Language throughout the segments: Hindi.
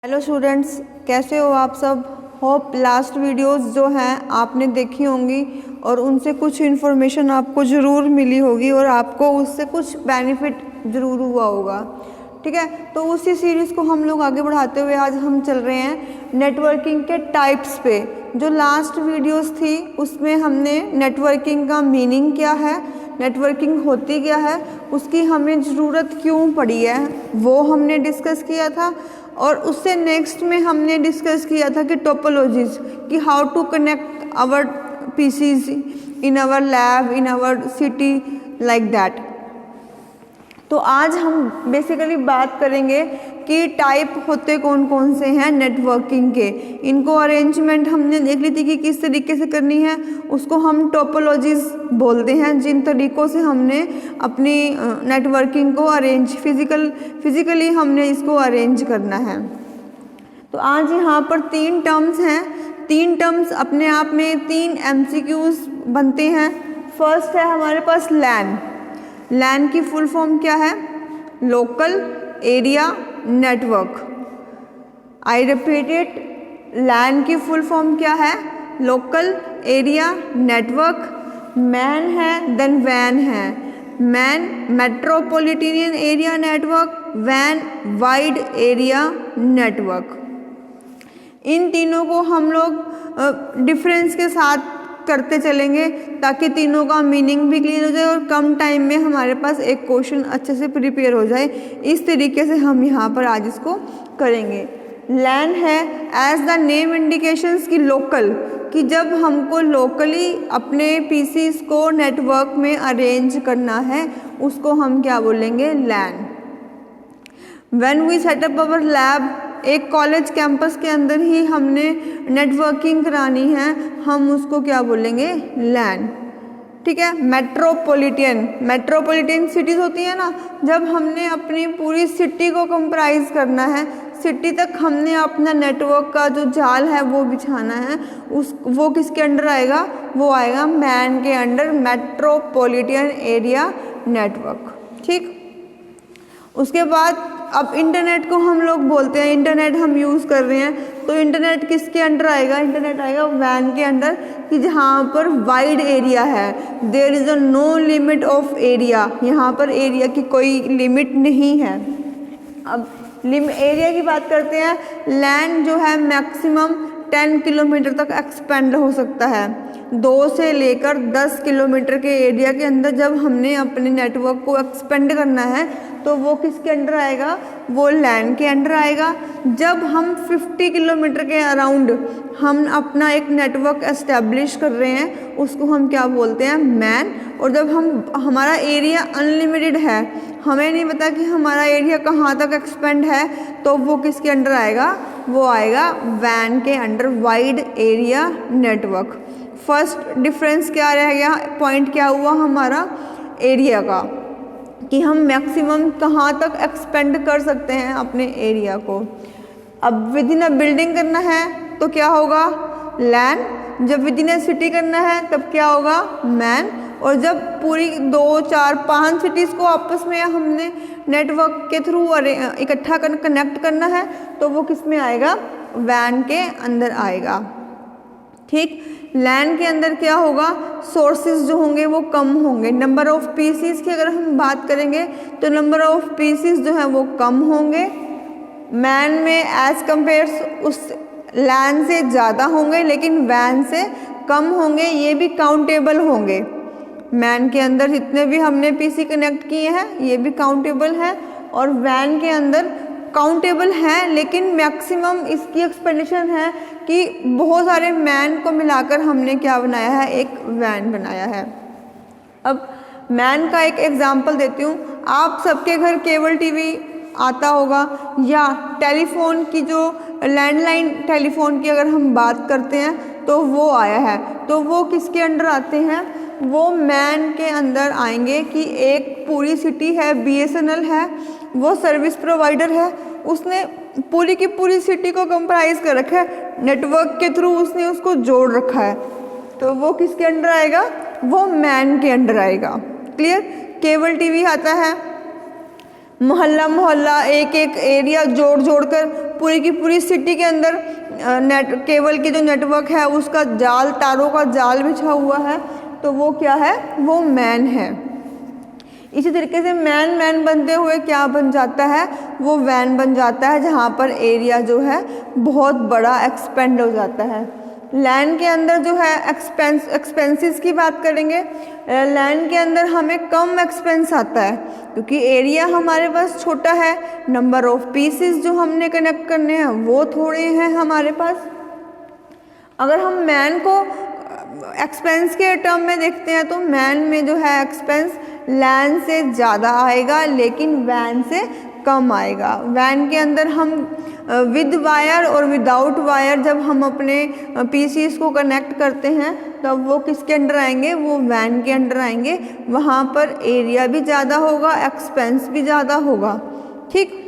हेलो स्टूडेंट्स, कैसे हो आप सब। होप लास्ट वीडियोस जो हैं आपने देखी होंगी और उनसे कुछ इन्फॉर्मेशन आपको ज़रूर मिली होगी और आपको उससे कुछ बेनिफिट ज़रूर हुआ होगा। ठीक है, तो उसी सीरीज़ को हम लोग आगे बढ़ाते हुए आज हम चल रहे हैं नेटवर्किंग के टाइप्स पे। जो लास्ट वीडियोस थी उसमें हमने नेटवर्किंग का मीनिंग क्या है, नेटवर्किंग होती क्या है, उसकी हमें ज़रूरत क्यों पड़ी है, वो हमने डिस्कस किया था। और उससे नेक्स्ट में हमने डिस्कस किया था कि टोपोलॉजीज, कि how to connect our PCs in our lab, in our city, like that. तो आज हम बेसिकली बात करेंगे कि टाइप होते कौन कौन से हैं नेटवर्किंग के। इनको अरेंजमेंट हमने देख ली थी कि किस तरीके से करनी है, उसको हम टोपोलॉजीज बोलते हैं, जिन तरीक़ों से हमने अपनी नेटवर्किंग को अरेंज फिज़िकली हमने इसको अरेंज करना है। तो आज यहाँ पर 3 टर्म्स हैं। 3 टर्म्स अपने आप में 3 MCQs बनते हैं। फर्स्ट है हमारे पास लैन। लैन की फुल फॉर्म क्या है? Local area network. I repeat it, LAN की फुल फॉर्म क्या है? Local area network. मैन है, देन वैन है। मैन मेट्रोपॉलिटन एरिया नेटवर्क, वैन वाइड एरिया नेटवर्क। इन तीनों को हम लोग डिफरेंस के साथ करते चलेंगे ताकि तीनों का मीनिंग भी क्लियर हो जाए और कम टाइम में हमारे पास एक क्वेश्चन अच्छे से प्रिपेयर हो जाए। इस तरीके से हम यहाँ पर आज इसको करेंगे। लैन है एज द नेम इंडिकेशंस की लोकल, कि जब हमको लोकली अपने पीसीस को नेटवर्क में अरेंज करना है उसको हम क्या बोलेंगे? LAN. When we set up our lab, एक कॉलेज कैंपस के अंदर ही हमने नेटवर्किंग करानी है, हम उसको क्या बोलेंगे? लैन। ठीक है। मेट्रोपॉलिटन सिटीज़ होती है ना, जब हमने अपनी पूरी सिटी को कंप्राइज करना है, सिटी तक हमने अपना नेटवर्क का जो जाल है वो बिछाना है, वो किसके अंडर आएगा? वो आएगा मैन के अंडर, मेट्रोपॉलिटन एरिया नेटवर्क। ठीक। उसके बाद अब इंटरनेट को हम लोग बोलते हैं, इंटरनेट हम यूज़ कर रहे हैं, तो इंटरनेट किसके अंडर आएगा? इंटरनेट आएगा वैन के अंडर, कि जहाँ पर वाइड एरिया है। There is a no limit of area, यहाँ पर एरिया की कोई लिमिट नहीं है। अब एरिया की बात करते हैं। लैंड जो है मैक्सिमम 10 किलोमीटर तक एक्सपेंड हो सकता है। 2 से लेकर 10 किलोमीटर के एरिया के अंदर जब हमने अपने नेटवर्क को एक्सपेंड करना है तो वो किसके अंडर आएगा? वो लैन के अंडर आएगा। जब हम 50 किलोमीटर के अराउंड हम अपना एक नेटवर्क एस्टेब्लिश कर रहे हैं उसको हम क्या बोलते हैं? मैन। और जब हमारा एरिया अनलिमिटेड है, हमें नहीं पता कि हमारा एरिया कहाँ तक एक्सपेंड है, तो वो किसके अंडर आएगा? वो आएगा वैन के under, wide area network. First difference क्या रह गया? पॉइंट क्या हुआ हमारा? एरिया का, कि हम मैक्सिमम कहाँ तक एक्सपेंड कर सकते हैं अपने एरिया को। अब विद इन अ बिल्डिंग करना है तो क्या होगा? लैन। जब विद इन अ सिटी करना है तब क्या होगा? मैन। और जब पूरी 2, 4, 5 सिटीज़ को आपस में हमने नेटवर्क के थ्रू इकट्ठा कनेक्ट करना है तो वो किस में आएगा? वैन के अंदर आएगा। ठीक। लैन के अंदर क्या होगा? सोर्सेज जो होंगे वो कम होंगे। नंबर ऑफ पीसीज की अगर हम बात करेंगे तो नंबर ऑफ पीसीज जो है वो कम होंगे। मैन में एज कंपेयर उस लैन से ज़्यादा होंगे लेकिन वैन से कम होंगे। ये भी काउंटेबल होंगे। मैन के अंदर जितने भी हमने पीसी कनेक्ट किए हैं ये भी काउंटेबल है, और वैन के अंदर काउंटेबल है लेकिन मैक्सिमम इसकी एक्सपेंडिशन है कि बहुत सारे मैन को मिलाकर हमने क्या बनाया है? एक वैन बनाया है। अब मैन का एक एग्जांपल देती हूँ। आप सबके घर केबल टीवी आता होगा, या टेलीफोन की जो लैंडलाइन टेलीफोन की अगर हम बात करते हैं तो वो आया है, तो वो किसके अंडर आते हैं? वो मैन के अंदर आएंगे। कि एक पूरी सिटी है, BSNL है, वो सर्विस प्रोवाइडर है, उसने पूरी की पूरी सिटी को कंप्राइज कर रखा है, नेटवर्क के थ्रू उसने उसको जोड़ रखा है, तो वो किसके अंडर आएगा? वो मैन के अंडर आएगा। क्लियर। केबल टीवी आता है, मोहल्ला मोहल्ला, एक एक एरिया जोड़ जोड़ कर पूरी की पूरी सिटी के अंदर केबल की जो नेटवर्क है उसका जाल, तारों का जाल बिछा हुआ है, तो वो क्या है, वो मैन है। इसी तरीके से मैन मैन बनते हुए क्या बन जाता है, वो वैन बन जाता है, जहाँ पर एरिया जो है बहुत बड़ा एक्सपेंड हो जाता है। लैंड के अंदर जो है एक्सपेंसेस की बात करेंगे, लैंड के अंदर हमें कम एक्सपेंस आता है क्योंकि एरिया हमारे पास छोटा है, नंबर ऑफ पीसेस जो हमने कनेक्ट करने हैं वो थोड़े हैं हमारे पास। अगर हम मैन को एक्सपेंस के टर्म में देखते हैं तो मैन में जो है एक्सपेंस लैंड से ज़्यादा आएगा लेकिन वैन से कम आएगा। वैन के अंदर हम विद वायर और विदाउट वायर जब हम अपने पीसीस को कनेक्ट करते हैं तब वो किसके अंडर आएंगे, वो वैन के अंडर आएंगे। वहाँ पर एरिया भी ज़्यादा होगा, एक्सपेंस भी ज़्यादा होगा। ठीक,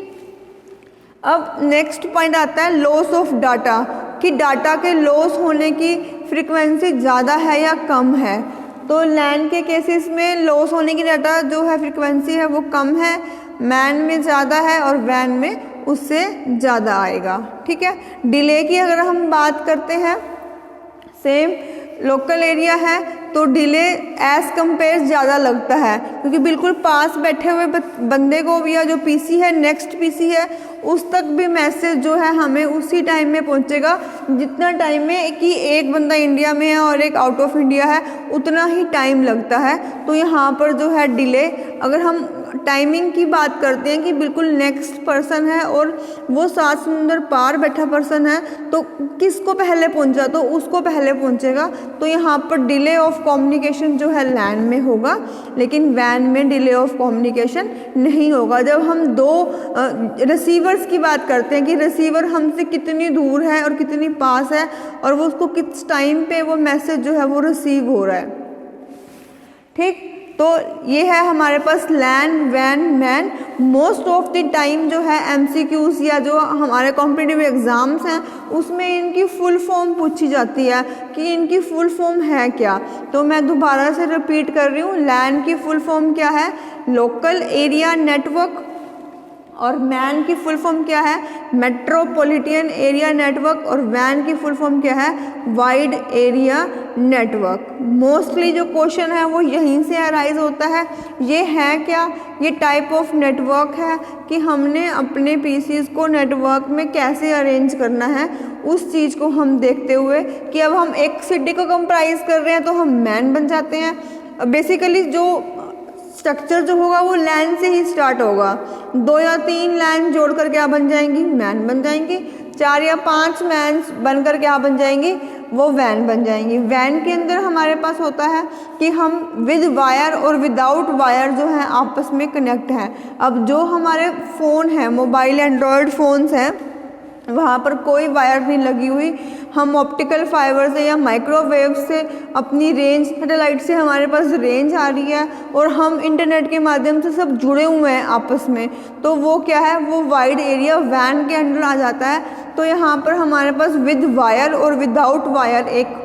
अब नेक्स्ट पॉइंट आता है लॉस ऑफ डाटा, कि डाटा के लॉस होने की फ्रीक्वेंसी ज़्यादा है या कम है। तो लैंड के केसेस में लॉस होने की डाटा जो है फ्रीक्वेंसी है वो कम है, मैन में ज़्यादा है और वैन में उससे ज़्यादा आएगा। ठीक है, डिले की अगर हम बात करते हैं, सेम लोकल एरिया है तो डिले एज़ कंपेयर ज़्यादा लगता है क्योंकि बिल्कुल पास बैठे हुए बंदे को या जो पीसी है, नेक्स्ट पीसी है, उस तक भी मैसेज जो है हमें उसी टाइम में पहुंचेगा जितना टाइम में कि एक बंदा इंडिया में है और एक आउट ऑफ इंडिया है, उतना ही टाइम लगता है। तो यहाँ पर जो है डिले, अगर हम टाइमिंग की बात करते हैं कि बिल्कुल नेक्स्ट पर्सन है और वो 7 समुंदर पार बैठा पर्सन है तो किसको पहले पहुंचा, तो उसको पहले पहुंचेगा। तो यहाँ पर डिले ऑफ कम्युनिकेशन जो है लैंड में होगा लेकिन वैन में डिले ऑफ कम्युनिकेशन नहीं होगा। जब हम दो रिसीवर्स की बात करते हैं कि रिसीवर हमसे कितनी दूर है और कितनी पास है और वो उसको किस टाइम पे वो मैसेज जो है वो रिसीव हो रहा है। ठीक, तो ये है हमारे पास लैंड, वैन, MAN. Most of the time जो है एमसीक्यूज या जो हमारे कॉम्पिटिटिव एग्ज़ाम्स हैं उसमें इनकी फुल फॉर्म पूछी जाती है कि इनकी फुल फॉर्म है क्या। तो मैं दोबारा से रिपीट कर रही हूँ, लैंड की फुल फॉर्म क्या है, लोकल एरिया नेटवर्क, और मैन की फुल फॉर्म क्या है, मेट्रोपॉलिटन एरिया नेटवर्क, और वैन की फुल फॉर्म क्या है, वाइड एरिया नेटवर्क। मोस्टली जो क्वेश्चन है वो यहीं से अराइज होता है। ये है क्या, ये टाइप ऑफ नेटवर्क है कि हमने अपने पीसीज को नेटवर्क में कैसे अरेंज करना है, उस चीज़ को हम देखते हुए कि अब हम एक सिटी को कंप्राइज कर रहे हैं तो हम मैन बन जाते हैं। बेसिकली जो स्ट्रक्चर जो होगा वो लैंड से ही स्टार्ट होगा। 2 या 3 लैंड जोड़कर क्या बन जाएंगी, मैन बन जाएंगी। 4 या 5 मैन बनकर क्या बन जाएंगी, वो वैन बन जाएंगी। वैन के अंदर हमारे पास होता है कि हम विद वायर और विदाउट वायर जो है आपस में कनेक्ट हैं। अब जो हमारे फ़ोन हैं, मोबाइल एंड्रॉयड फ़ोन्स हैं, वहाँ पर कोई वायर नहीं लगी हुई, हम ऑप्टिकल फाइबर से या माइक्रोवेव से अपनी रेंज, सैटेलाइट से हमारे पास रेंज आ रही है और हम इंटरनेट के माध्यम से सब जुड़े हुए हैं आपस में, तो वो क्या है, वो वाइड एरिया वैन के अंडर आ जाता है। तो यहाँ पर हमारे पास विद वायर और विदाउट वायर एक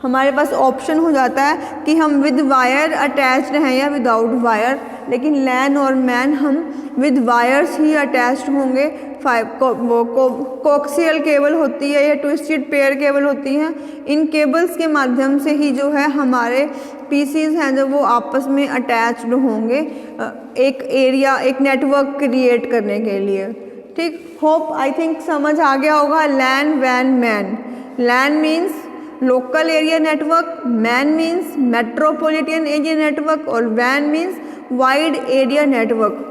हमारे पास ऑप्शन हो जाता है कि हम विद वायर अटैच्ड हैं या विदाउट वायर, लेकिन लैन और मैन हम विद वायर्स ही अटैच्ड होंगे। वो कोक्सियल केबल होती है या ट्विस्टेड पेयर केबल होती हैं, इन केबल्स के माध्यम से ही जो है हमारे पीसीज हैं जो वो आपस में अटैच्ड होंगे एक एरिया, एक नेटवर्क क्रिएट करने के लिए। ठीक, होप आई थिंक समझ आ गया होगा। लैन, वैन, MAN. LAN means local area network, MAN means metropolitan area network और वैन मीन्स वाइड एरिया नेटवर्क।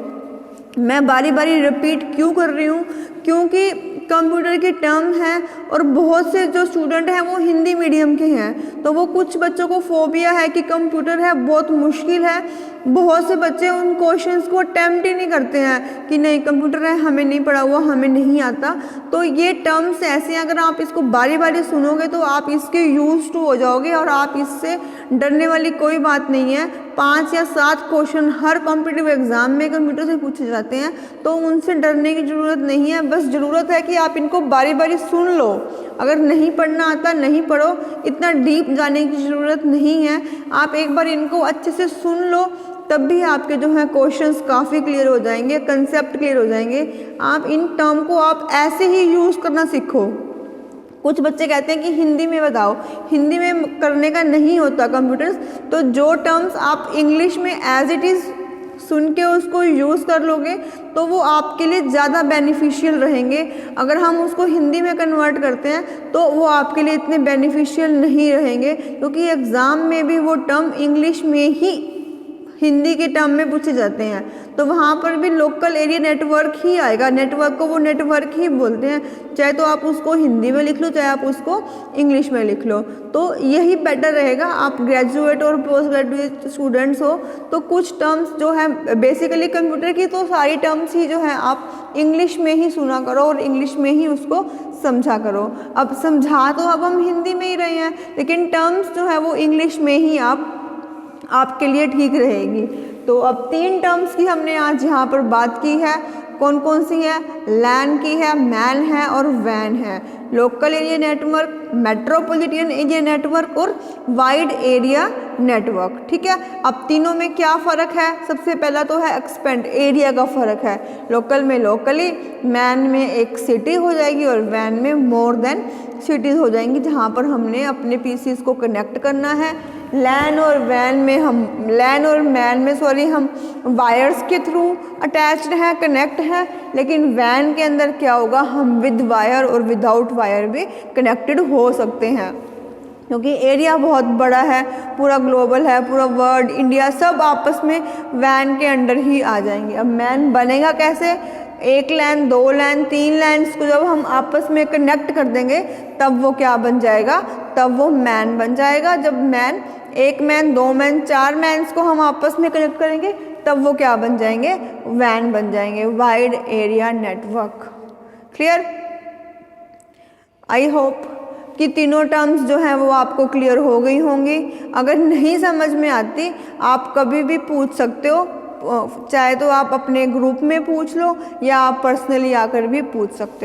मैं बारी बारी रिपीट क्यों कर रही हूँ, क्योंकि कंप्यूटर की टर्म है और बहुत से जो स्टूडेंट हैं वो हिंदी मीडियम के हैं, तो वो कुछ बच्चों को फोबिया है कि कंप्यूटर है बहुत मुश्किल है। बहुत से बच्चे उन क्वेश्चंस को अटेम्प्ट ही नहीं करते हैं कि नहीं कंप्यूटर है, हमें नहीं पढ़ा हुआ, हमें नहीं आता। तो ये टर्म्स ऐसे हैं, अगर आप इसको बारी बारी सुनोगे तो आप इसके यूज टू हो जाओगे और आप इससे डरने वाली कोई बात नहीं है। 5 या 7 क्वेश्चन हर कॉम्पिटिटिव एग्जाम में कंप्यूटर से पूछे जाते हैं, तो उनसे डरने की ज़रूरत नहीं है। बस ज़रूरत है कि आप इनको बारी बारी सुन लो। अगर नहीं पढ़ना आता नहीं पढ़ो, इतना डीप जाने की ज़रूरत नहीं है। आप एक बार इनको अच्छे से सुन लो, तब भी आपके जो है क्वेश्चंस काफ़ी क्लियर हो जाएंगे, कंसेप्ट क्लियर हो जाएंगे। आप इन टर्म को आप ऐसे ही यूज़ करना सीखो। कुछ बच्चे कहते हैं कि हिंदी में बताओ, हिंदी में करने का नहीं होता कंप्यूटर्स, तो जो टर्म्स आप इंग्लिश में एज इट इज़ सुन के उसको यूज़ कर लोगे तो वो आपके लिए ज़्यादा बेनिफिशियल रहेंगे। अगर हम उसको हिंदी में कन्वर्ट करते हैं तो वो आपके लिए इतने बेनिफिशियल नहीं रहेंगे, क्योंकि एग्ज़ाम में भी वो टर्म इंग्लिश में ही हिंदी के टर्म में पूछे जाते हैं, तो वहाँ पर भी लोकल एरिया नेटवर्क ही आएगा। नेटवर्क को वो नेटवर्क ही बोलते हैं, चाहे तो आप उसको हिंदी में लिख लो, चाहे आप उसको इंग्लिश में लिख लो, तो यही बेटर रहेगा। आप ग्रेजुएट और पोस्ट ग्रेजुएट स्टूडेंट्स हो तो कुछ टर्म्स जो है बेसिकली कंप्यूटर की तो सारी टर्म्स ही जो है आप इंग्लिश में ही सुना करो और इंग्लिश में ही उसको समझा करो। अब समझा तो अब हम हिंदी में ही रहे हैं, लेकिन टर्म्स जो है वो इंग्लिश में ही आपके लिए ठीक रहेगी। तो अब 3 टर्म्स की हमने आज यहाँ पर बात की है। कौन कौन सी है? लैन की है, मैन है और वैन है। Local area network, metropolitan area network और वाइड एरिया नेटवर्क। ठीक है, अब तीनों में क्या फ़र्क है? सबसे पहला तो है एक्सपेंड, एरिया का फ़र्क है। लोकल में लोकली, मैन में एक सिटी हो जाएगी और वैन में मोर देन सिटीज़ हो जाएंगी जहाँ पर हमने अपने पीसीस को कनेक्ट करना है। लैन और मैन में हम वायर्स के थ्रू अटैच्ड हैं, कनेक्ट हैं, लेकिन वैन के अंदर क्या होगा, हम विद वायर और विदाउट वायर भी कनेक्टेड हो सकते हैं, क्योंकि एरिया बहुत बड़ा है, पूरा ग्लोबल है, पूरा वर्ल्ड, इंडिया सब आपस में वैन के अंडर ही आ जाएंगे। अब मैन बनेगा कैसे? 1 लैन, 2 लैन, 3 लैन्स को जब हम आपस में कनेक्ट कर देंगे तब वो क्या बन जाएगा? तब वो मैन बन जाएगा। जब मैन 1 मैन, 2 मैन, 4 मैन्स को हम आपस में कनेक्ट करेंगे तब वो क्या बन जाएंगे? वैन बन जाएंगे, wide area network. Clear? I hope कि तीनों टर्म्स जो हैं वो आपको क्लियर हो गई होंगी। अगर नहीं समझ में आती आप कभी भी पूछ सकते हो, चाहे तो आप अपने ग्रुप में पूछ लो या आप पर्सनली आकर भी पूछ सकते हो।